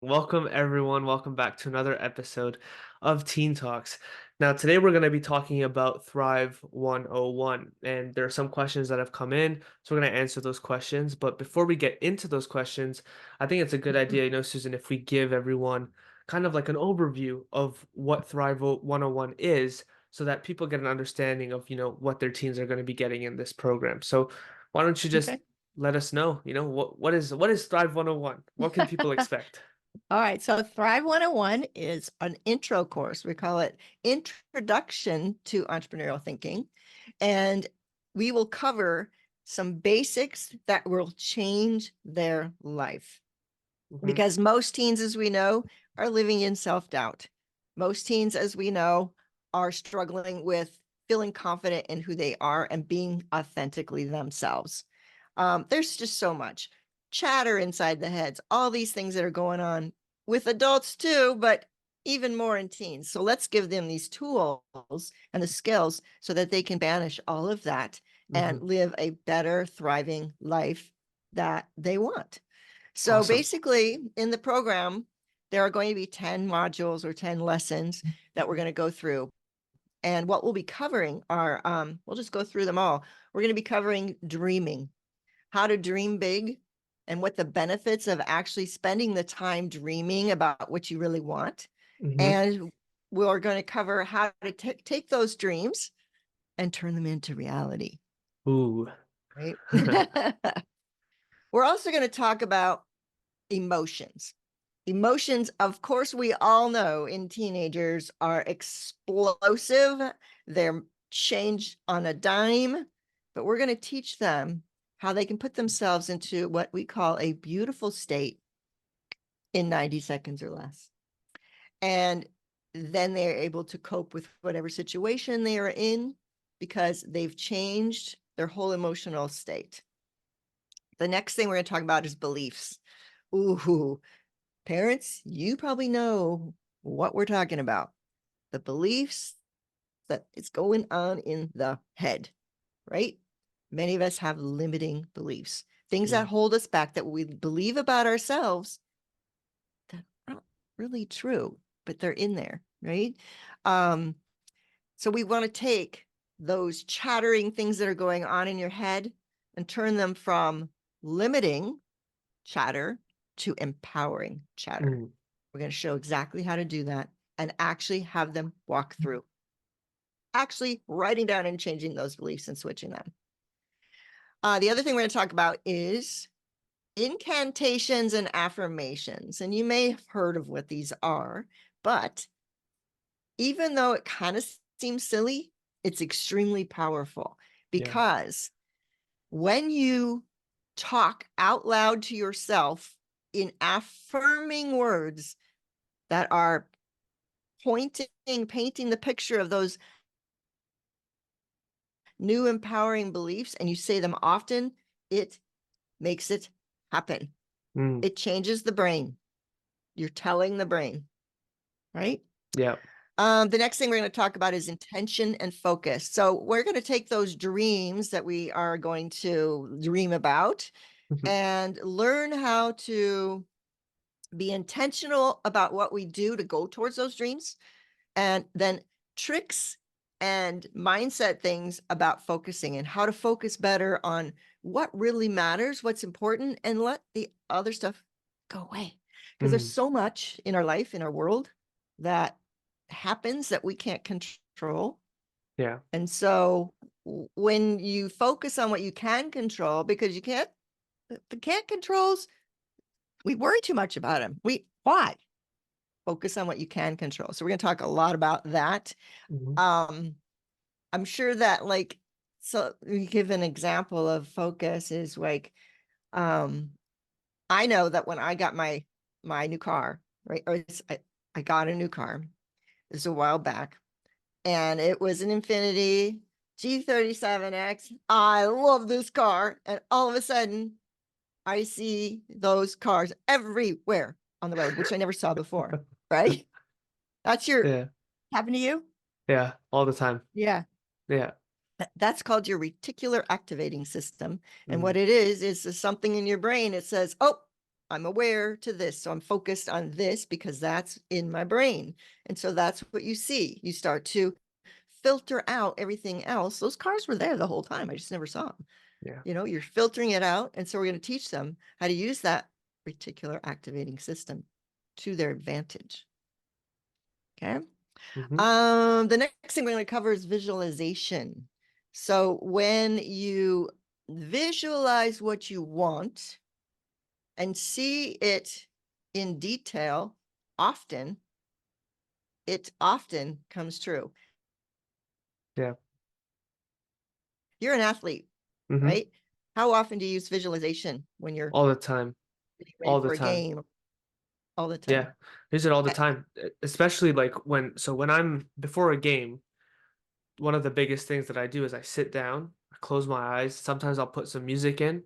Welcome, everyone. Welcome back to another episode of Teen Talks. Now, today we're going to be talking about Thrive 101, and there are some questions that have come in, so we're going to answer those questions. But before we get into those questions, I think it's a good idea, Susan, if we give everyone kind of like an overview of what Thrive 101 is, so that people get an understanding of, what their teens are going to be getting in this program. So, why don't you just Okay. let us know, what is Thrive 101? What can people expect? All right. So Thrive 101 is an intro course. We call it Introduction to Entrepreneurial Thinking. And we will cover some basics that will change their life. Mhm. Because most teens, as we know, are living in self-doubt. Most teens, as we know, are struggling with feeling confident in who they are and being authentically themselves. There's just so much chatter inside the heads, all these things that are going on with adults too, but even more in teens. So let's give them these tools and the skills so that they can banish all of that and Mhm. live a better, thriving life that they want. So Awesome. basically, in the program, there are going to be 10 modules or 10 lessons that we're going to go through. And what we'll be covering are, we'll just go through them all. We're going to be covering dreaming, how to dream big, and what the benefits of actually spending the time dreaming about what you really want. Mhm. And we're going to cover how to take those dreams and turn them into reality, Ooh. right? We're also going to talk about emotions. Emotions, of course, we all know in teenagers are explosive. They're changed on a dime, but we're going to teach them how they can put themselves into what we call a beautiful state in 90 seconds or less. And then they're able to cope with whatever situation they are in because they've changed their whole emotional state. The next thing we're going to talk about is beliefs. Ooh, parents, you probably know what we're talking about. The beliefs that is going on in the head, right? Many of us have limiting beliefs, things that Mm. hold us back that we believe about ourselves that aren't really true, but they're in there, right? Um, so we want to take those chattering things that are going on in your head and turn them from limiting chatter to empowering chatter. Mm. We're going to show exactly how to do that and actually have them walk through, actually writing down and changing those beliefs and switching them. The other thing we're going to talk about is incantations and affirmations. And you may have heard of what these are, but even though it kind of seems silly, it's extremely powerful Yeah. because when you talk out loud to yourself in affirming words that are painting the picture of those new empowering beliefs and you say them often, it makes it happen. Mm. It changes the brain. You're telling the brain, right? Yeah. The next thing we're going to talk about is intention and focus. So we're going to take those dreams that we are going to dream about Mhm. and learn how to be intentional about what we do to go towards those dreams, and then tricks and mindset things about focusing and how to focus better on what really matters, what's important, and let the other stuff go away. Because there's Mm. so much in our life, in our world, that happens that we can't control. Yeah. And so when you focus on what you can control, because the can't controls, we worry too much about them. Why? Focus on what you can control. So we're going to talk a lot about that. Mhm. um I'm sure that, like, so we give an example of focus is like, um I know that when I got my new car, right, I got a new car this a while back, and it was an Infiniti G37X. I love this car, and all of a sudden I see those cars everywhere on the road, which I never saw before, right? That's your Yeah. happened to you? Yeah. All the time. Yeah. Yeah. That's called your reticular activating system. And Mm. what it is something in your brain. It says, oh, I'm aware to this. So I'm focused on this because that's in my brain. And so that's what you see. You start to filter out everything else. Those cars were there the whole time. I just never saw them. Yeah. You're filtering it out. And so we're going to teach them how to use that reticular activating system to their advantage. Okay. Mhm. The next thing we're going to cover is visualization. So when you visualize what you want and see it in detail, often, it often comes true. Yeah. You're an athlete, Mhm. right? How often do you use visualization when you're All the time. getting ready All the for a time. game? All the Yeah. time. I use it all the Uh, time, especially, like, when I'm before a game, one of the biggest things that I do is I sit down, I close my eyes. Sometimes I'll put some music in,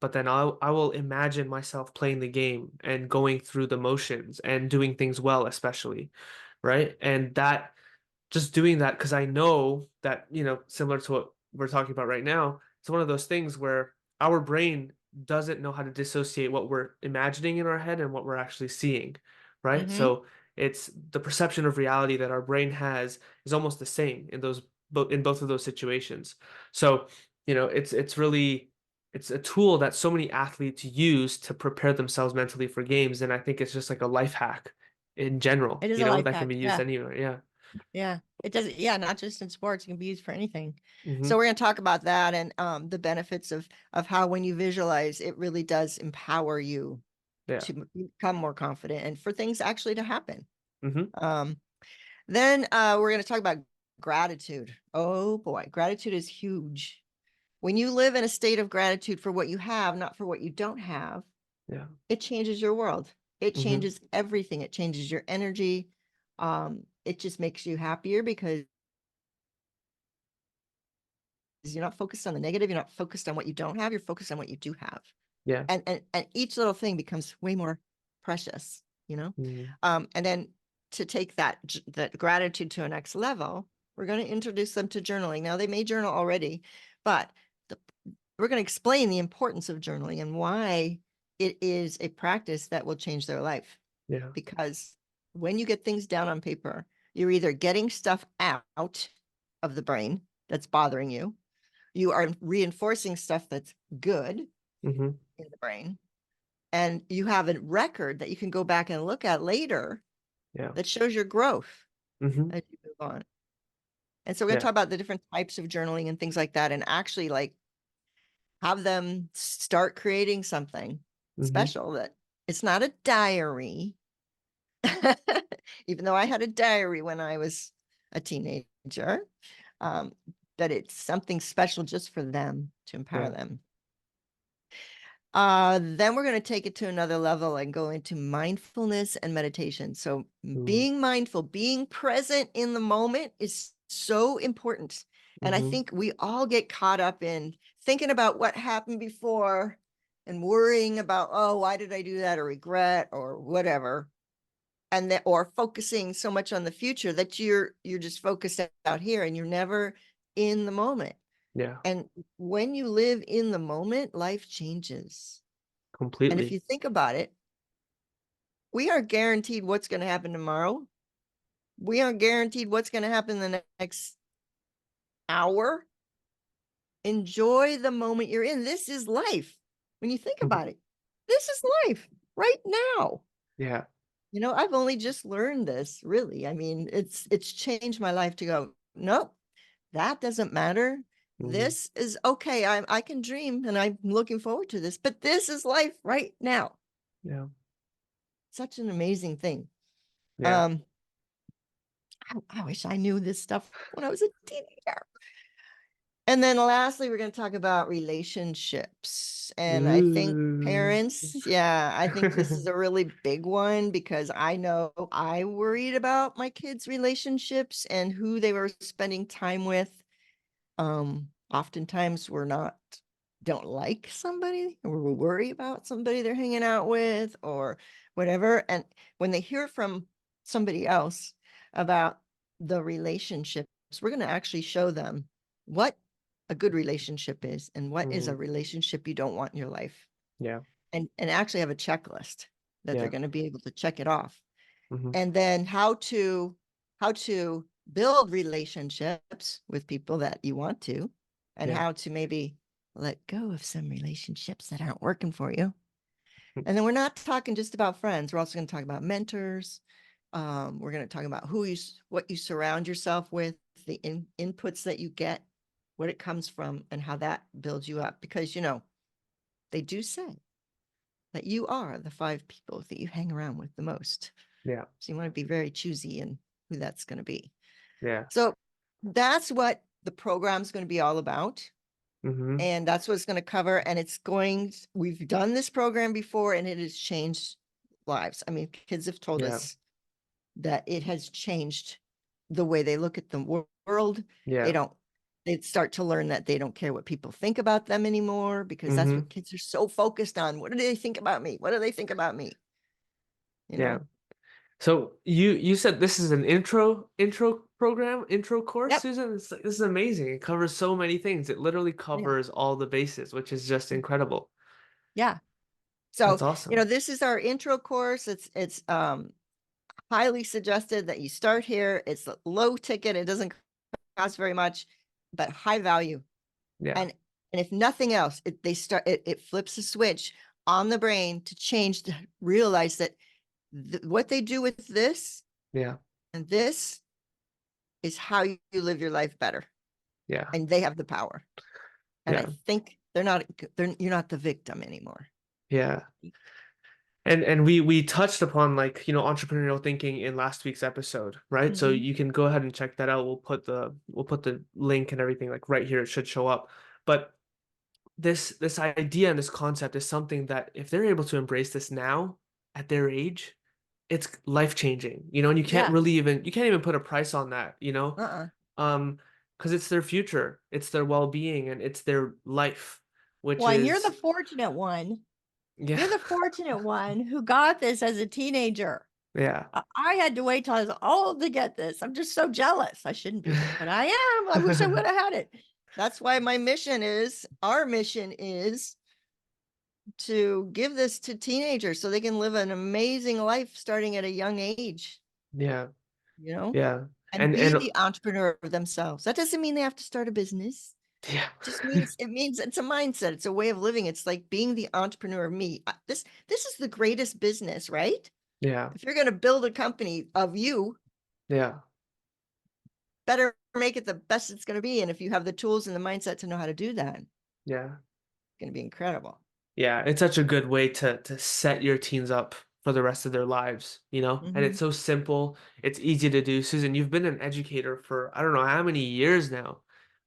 but then I will imagine myself playing the game and going through the motions and doing things well, especially, right? And that just doing that because I know that, similar to what we're talking about right now, it's one of those things where our brain doesn't know how to dissociate what we're imagining in our head and what we're actually seeing, right? mhm. So it's the perception of reality that our brain has is almost the same in both of those situations. So, it's really it's a tool that so many athletes use to prepare themselves mentally for games, and I think it's just like a life hack in general, It is a life that can hack. be used Yeah. anywhere. Yeah. Yeah. It does. Yeah. Not just in sports, it can be used for anything. So Hmm. we're going to talk about that and the benefits of how when you visualize, it really does empower you Yeah. to become more confident and for things actually to happen. Mhm. Um, then we're going to talk about gratitude. Oh boy, gratitude is huge. When you live in a state of gratitude for what you have, not for what you don't have, Yeah. it changes your world. It Mhm. changes everything. It changes your energy. It just makes you happier because you're not focused on the negative. You're not focused on what you don't have. You're focused on what you do have. Yeah. And each little thing becomes way more precious, Mhm. and then to take that gratitude to a next level, we're going to introduce them to journaling. Now they may journal already, but the, we're going to explain the importance of journaling and why it is a practice that will change their life. Yeah. Because when you get things down on paper, you're either getting stuff out of the brain that's bothering you, you are reinforcing stuff that's good Mhm. in the brain, and you have a record that you can go back and look at later Yeah. that shows your growth Mhm. as you move on. And so we're going to Yeah. talk about the different types of journaling and things like that, and actually like have them start creating something Mhm. special that it's not a diary. Even though I had a diary when I was a teenager, um, that it's something special just for them to empower Yeah. them. Then we're going to take it to another level and go into mindfulness and meditation. So Mm. being mindful, being present in the moment is so important. And I Mhm. think we all get caught up in thinking about what happened before and worrying about, oh, why did I do that, or regret or whatever. And that, or focusing so much on the future that you're just focused out here and you're never in the moment. Yeah. And when you live in the moment, life changes. And if Completely. you think about it, we aren't guaranteed what's going to happen tomorrow. We aren't guaranteed what's going to happen the next hour. Enjoy the moment you're in. This is life. When you think Mhm. about it, this is life right now. Yeah. I've only just learned this, really. I mean, it's changed my life to go, nope, that doesn't matter. Mhm. This is okay. I can dream and I'm looking forward to this, but this is life right now. Yeah. Such an amazing thing. Yeah. Um, I wish I knew this stuff when I was a teenager. And then lastly, we're going to talk about relationships. And I think Ooh. parents, yeah, I think this is a really big one because I know I worried about my kids' relationships and who they were spending time with. Oftentimes we're not don't like somebody, or we worry about somebody they're hanging out with or whatever. And when they hear from somebody else about the relationships, we're going to actually show them what a good relationship is and what is a Mhm. relationship you don't want in your life. Yeah. and actually have a checklist that they're Yeah. going to be able to check it off. Mhm. And then how to build relationships with people that you want to, and Yeah. how to maybe let go of some relationships that aren't working for you. Mm. And then we're not talking just about friends. We're also going to talk about mentors. We're going to talk about what you surround yourself with, the inputs that you get, what it comes from, and how that builds you up. Because, they do say that you are the 5 people that you hang around with the most. Yeah. So you want to be very choosy in who that's going to be. Yeah. So that's what the program's going to be all about. Mhm. And that's what it's going to cover. And we've done this program before and it has changed lives. I mean, kids have told Yeah. us that it has changed the way they look at the world. They Yeah. don't, they start to learn that they don't care what people think about them anymore, because that's what Mhm. kids are so focused on. What do they think about me? What do they think about me? You Yeah. know? So you said this is an intro program, intro course, Yep. Susan? It's like, this is amazing. It covers so many things. It literally Yeah. covers all the bases, which is just incredible. Yeah. That's So, awesome. this is our intro course. It's highly suggested that you start here. It's low ticket. It doesn't cost very much, but high value. Yeah. And if nothing else, it flips a switch on the brain to change, to realize that what they do with this Yeah. and this is how you live your life better. Yeah. And they have the power. And I Yeah. think you're not the victim anymore. Yeah. And we touched upon like, entrepreneurial thinking in last week's episode, right? So Mhm. you can go ahead and check that out. We'll put the link and everything like right here. It should show up. But this idea and this concept is something that if they're able to embrace this now at their age, it's life changing, and Yeah. you can't even put a price on that, Uh-uh. um, because it's their future, it's their well-being, and it's their life, which Well, and you're the is fortunate one. yeah, You're the fortunate one who got this as a teenager. yeah, I had to wait till I was old to get this. I'm just so jealous. I shouldn't be, but I am. I wish I would have had it. That's why our mission is to give this to teenagers so they can live an amazing life starting at a young age, yeah, you know, yeah, and be and the entrepreneur themselves. That doesn't mean they have to start a business. yeah, Just means it's a mindset. It's a way of living. It's like being the entrepreneur of me. This is the greatest business, right? yeah, If you're going to build a company of you, yeah, better make it the best it's going to be. And if you have the tools and the mindset to know how to do that, it's yeah. going to be incredible. Yeah, it's such a good way to set your teens up for the rest of their lives, And it's Mhm. so simple. It's easy to do. Susan, you've been an educator for I don't know how many years now.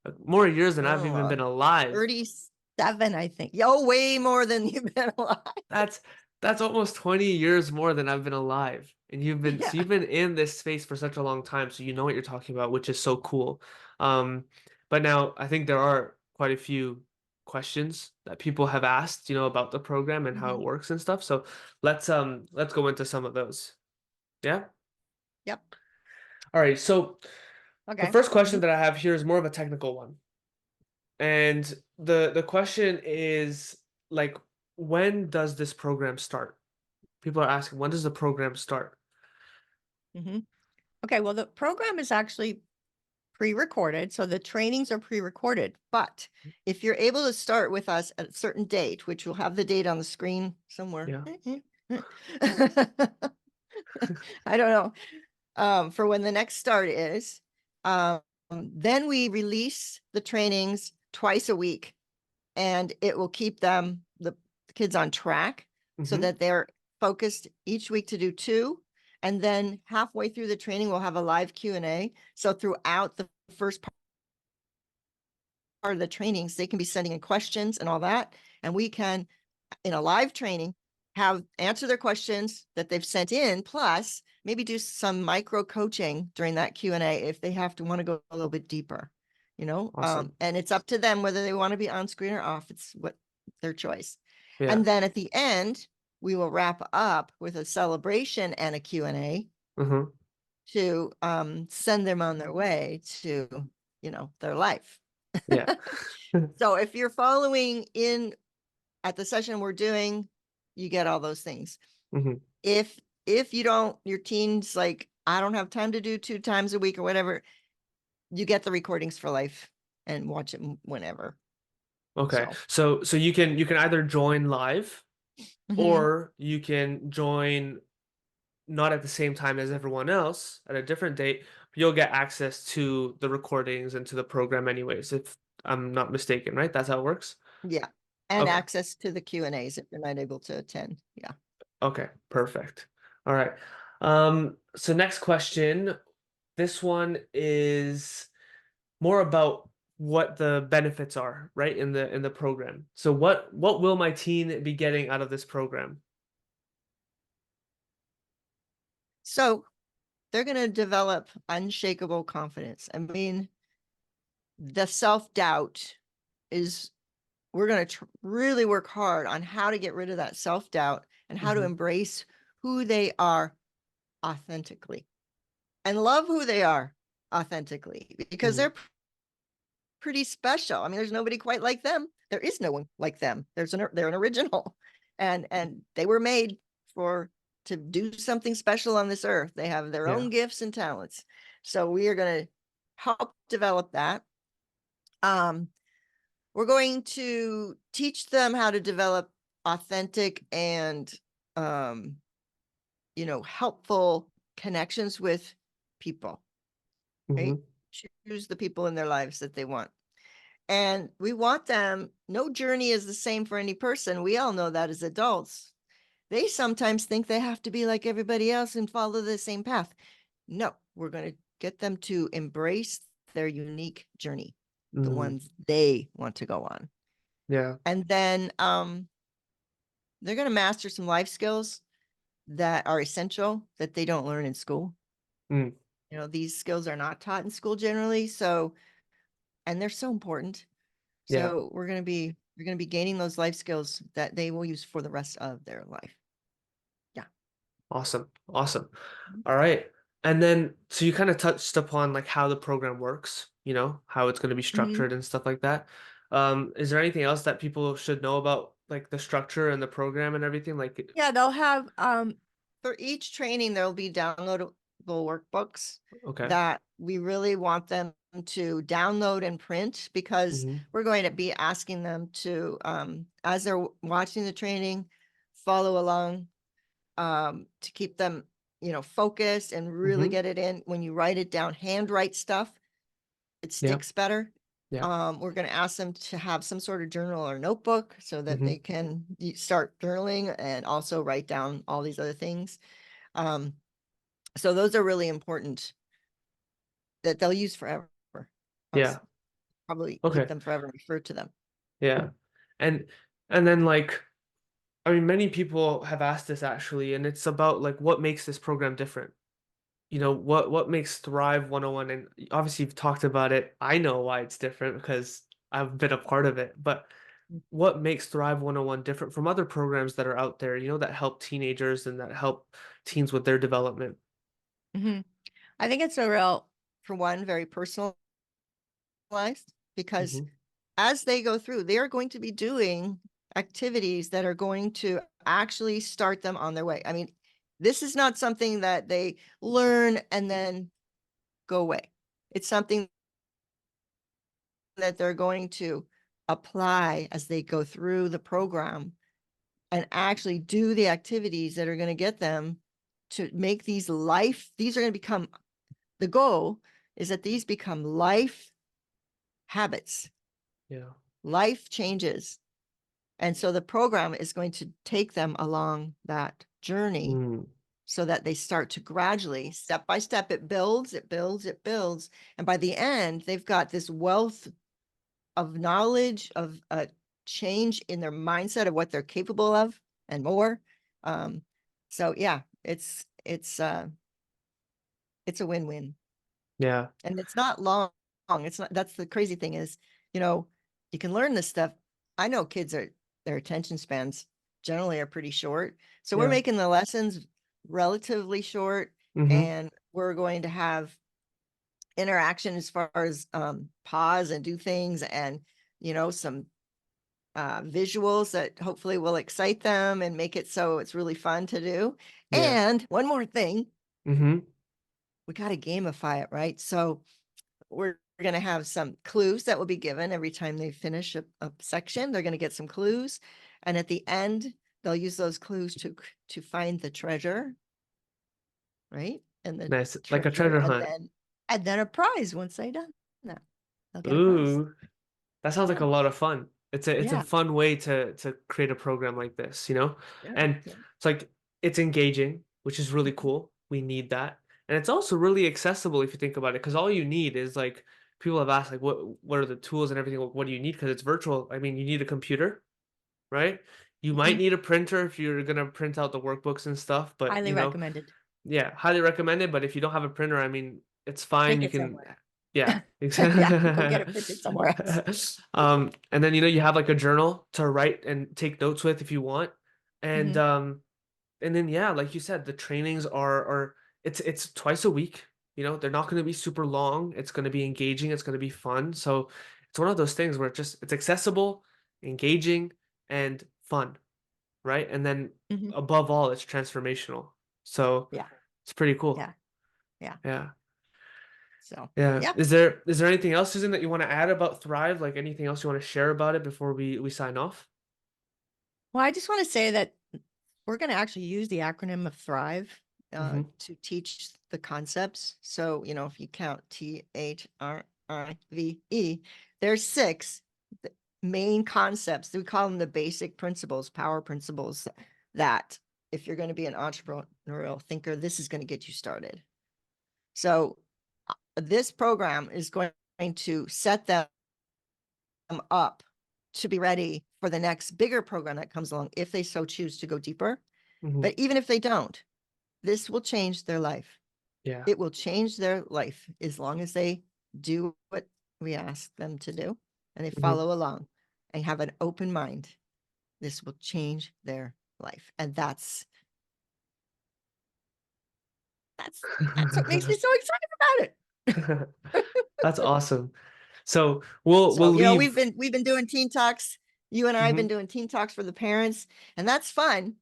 Like, more years than I've Oh, even been alive. 37, I think. Yo, way more than you've been alive. That's that's almost 20 years more than I've been alive. And Yeah. you've been in this space for such a long time, so you know what you're talking about, which is so cool. Um, but now I think there are quite a few questions that people have asked, about the program and how it Mhm. works and stuff. So let's go into some of those. Yeah? Yep. All right. So the Okay. first question Mhm. that I have here is more of a technical one. And the question is like, when does this program start? People are asking, when does the program start? Mhm. Okay. Well, the program is actually pre-recorded. So the trainings are pre-recorded. But if you're able to start with us at a certain date, which we'll have the date on the screen somewhere. Yeah. I don't know. For when the next start is. Then we release the trainings twice a week, and it will keep the kids on track so Hmm. that they're focused each week to do 2. And then halfway through the training, we'll have a live Q&A. So throughout the first part of the trainings, they can be sending in questions and all that. And we can, in a live training, answer their questions that they've sent in, plus maybe do some micro coaching during that Q&A if they want to go a little bit deeper, Awesome. and it's up to them whether they want to be on screen or off. It's their choice. Yeah. And then at the end, we will wrap up with a celebration and a Q&A Hmm. to send them on their way to, their life. Yeah. So if you're following in at the session we're doing, you get all those things. Hmm. If you don't, your teen's like, I don't have time to do 2 times a week or whatever, you get the recordings for life and watch it whenever. Okay. So, So you can either join live mhm, or you can join not at the same time as everyone else at a different date, but you'll get access to the recordings and to the program anyways, if I'm not mistaken, right? That's how it works? yeah. And Okay. access to the Q&As if you're not able to attend. Yeah. Okay, perfect. All right. So next question. This one is more about what the benefits are, right, in the program. So what will my teen be getting out of this program? So they're going to develop unshakable confidence. I mean, the self-doubt is, we're going to really work hard on how to get rid of that self-doubt and how to Hmm. embrace who they are authentically and love who they are authentically, because Hmm. they're pretty special. I mean, there's nobody quite like them. There is no one like them. They're an original, and they were made for to do something special on this earth. They have their Yeah. own gifts and talents. So we are going to help develop that. Um, we're going to teach them how to develop authentic and um, helpful connections with people, right? Hmm. Choose the people in their lives that they want. And we want them, no journey is the same for any person. We all know that as adults. They sometimes think they have to be like everybody else and follow the same path. No, we're going to get them to embrace their unique journey, the Hmm. ones they want to go on. Yeah. And then they're going to master some life skills that are essential that they don't learn in school. Mm. These skills are not taught in school generally. So, and they're so important. Yeah. So we're going to be gaining those life skills that they will use for the rest of their life. Yeah. Awesome. Awesome. All right. And then, so you kind of touched upon like how the program works, how it's going to be Mhm. structured and stuff like that. Is there anything else that people should know about like the structure and the program and everything? Like, Yeah, they'll have for each training there'll be downloadable workbooks okay. that we really want them to download and print, because Hmm. we're going to be asking them to as they're watching the training, follow along, to keep them focused and really Hmm. get it in. When you write it down, handwrite stuff, it Yeah. sticks better. Yeah. We're going to ask them to have some sort of journal or notebook so that Hmm. they can start journaling and also write down all these other things. Um, so those are really important that they'll use forever. I'll Yeah. probably keep Okay. them forever and refer to them. Yeah. And and then like I mean many people have asked this actually, and it's about like what makes this program different. What makes Thrive 101, and obviously you've talked about it. I know why it's different because I've been a part of it, but what makes Thrive 101 different from other programs that are out there, that help teenagers and that help teens with their development? Mhm. I think it's a real, for one, very personalized, because Hmm. as they go through, they are going to be doing activities that are going to actually start them on their way. I mean, this is not something that they learn and then go away. It's something that they're going to apply as they go through the program and actually do the activities that are going to get them to make these are going to become, the goal is that these become life habits, Yeah. life changes. And so the program is going to take them along that journey Mm. so that they start to gradually, step by step, it builds, it builds, it builds. And by the end, they've got this wealth of knowledge, of a change in their mindset of what they're capable of and more. Um, so yeah, it's a win-win. Yeah. And it's not long. It's not, that's the crazy thing is, you know, you can learn this stuff. I know kids are, their attention spans generally are pretty short. So we're Yeah. making the lessons relatively short, Hmm. and we're going to have interaction as far as pause and do things, and some visuals that hopefully will excite them and make it so it's really fun to do. Yeah. And one more thing, Mhm. we got to gamify it, right? So we're going to have some clues that will be given every time they finish a section. They're going to get some clues, and at the end, they'll use those clues to find the treasure, right? And the Nice. Like a treasure, treasure hunt. and then a prize once they done that. They'll get a prize. Ooh, that sounds like Yeah, a lot of fun. It's a yeah, fun way to create a program like this, you know? yeah, And yeah. it's like it's engaging, which is really Mhm, cool. We need that. And it's also really accessible if you think about it, because all you need is like people have asked like what are the tools and everything, what do you need? Because it's virtual. I mean, you need a computer, right? You might mhm. need a printer if you're gonna print out the workbooks and stuff, but Highly recommended. yeah, highly recommend it. But if you don't have a printer, I mean, it's fine. Take You it can, somewhere. yeah, Yeah, go get it printed somewhere else. and then you have like a journal to write and take notes with if you want, and Mhm, um, and then yeah, like you said, the trainings are it's twice a week. They're not going to be super long. It's going to be engaging. It's going to be fun. So it's one of those things where it's accessible, engaging, and fun, right? And then mhm. above all, it's transformational. So Yeah, it's pretty cool. yeah, yeah. Yeah. So, Yeah. yep. Is there anything else, Susan, that you want to add about Thrive? Like anything else you want to share about it before we sign off? Well, I just want to say that we're going to actually use the acronym of Thrive Hmm. to teach the concepts. So, if you count THRIVE, there's six main concepts. We call them the basic principles, power principles, that if you're going to be an entrepreneurial thinker, this is going to get you started. So, this program is going to set them up to be ready for the next bigger program that comes along if they so choose to go deeper. Hmm. But even if they don't, this will change their life. Yeah. It will change their life as long as they do what we ask them to do and they Hmm. follow along and have an open mind. This will change their life. And that's what makes me so excited about it. That's awesome. So we'll So, leave. we've been doing teen talks. You and I have been Mhm. doing teen talks for the parents, and that's fun.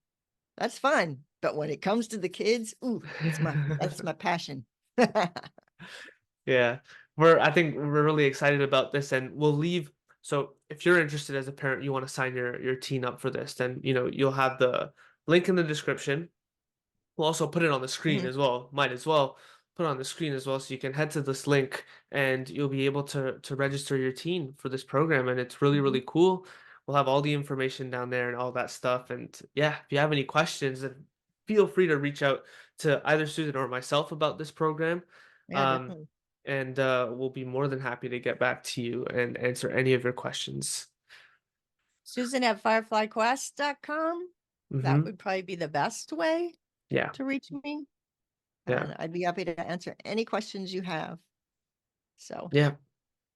That's fun. But when it comes to the kids, ooh, that's my passion. Yeah. I think we're really excited about this, and we'll leave. So if you're interested as a parent, you want to sign your teen up for this, then you'll have the link in the description. We'll also put it on the screen Mhm. as well. Might as well put it on the screen as well, so you can head to this link and you'll be able to register your teen for this program, and it's really Mhm. really cool. We'll have all the information down there and all that stuff. And yeah, if you have any questions, then feel free to reach out to either Susan or myself about this program. Yeah, Um, definitely. and we'll be more than happy to get back to you and answer any of your questions. Susan at fireflyquest.com. That Hmm. would probably be the best way Yeah, to reach me. yeah, And I'd be happy to answer any questions you have. So, yeah.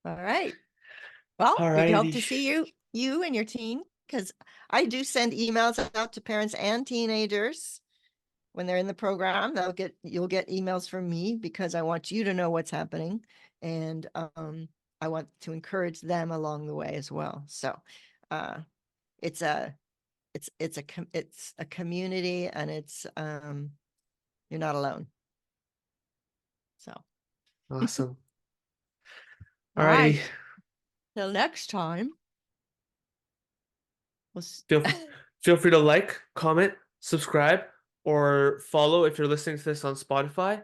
all right. Well, All we hope righty. to see you and your teen, because I do send emails out to parents and teenagers when they're in the program. You'll get emails from me because I want you to know what's happening, and I want to encourage them along the way as well. So, uh, it's a it's a community, and you're not alone. So, Awesome. all All righty. right. Till next time. We'll Feel feel free to like, comment, subscribe, or follow if you're listening to this on Spotify,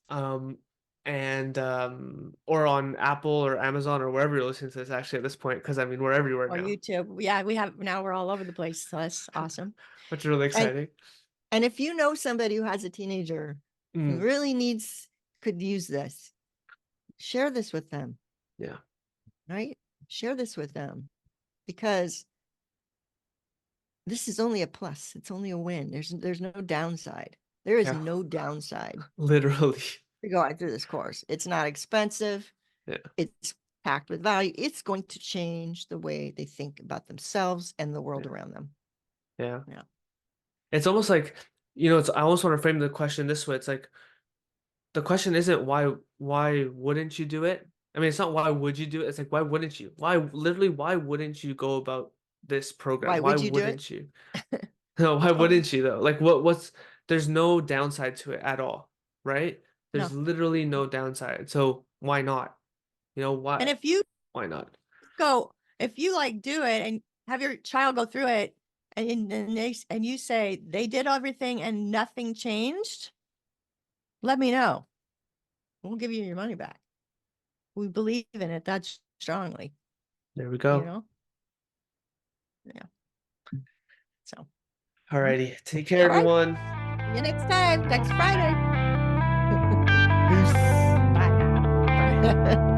um, and or on Apple or Amazon or wherever you're listening to this. Actually, at this point, because I mean we're everywhere or now, YouTube. Yeah, we're all over the place. So that's awesome. which is really And exciting. and if you know somebody who has a teenager who Mm, really could use this, share this with them, yeah, right? Share this with them, because this is only a plus. It's only a win. There's no downside. There is yeah, no downside literally. to going through this course. It's not expensive. Yeah, It's packed with value. It's going to change the way they think about themselves and the world yeah, around them. yeah. Yeah. It's almost like I almost want to frame the question this way. It's like the question isn't why wouldn't you do it? I mean, it's not why would you do it? It's like why wouldn't you? Why wouldn't you go about this program? Why Why would you do it? wouldn't you? No, why Oh, wouldn't you though? Like what's there's no downside to it at all, right? There's no. literally no downside. So why not? And Why? if you Why not? if you like do it and have your child go through it and you say they did everything and nothing changed, let me know. We'll give you your money back. We believe in it that strongly, There we you go. know? Yeah. So, Alrighty. Take care, all right. everyone. See you next time, next Friday. Peace. Bye. Bye.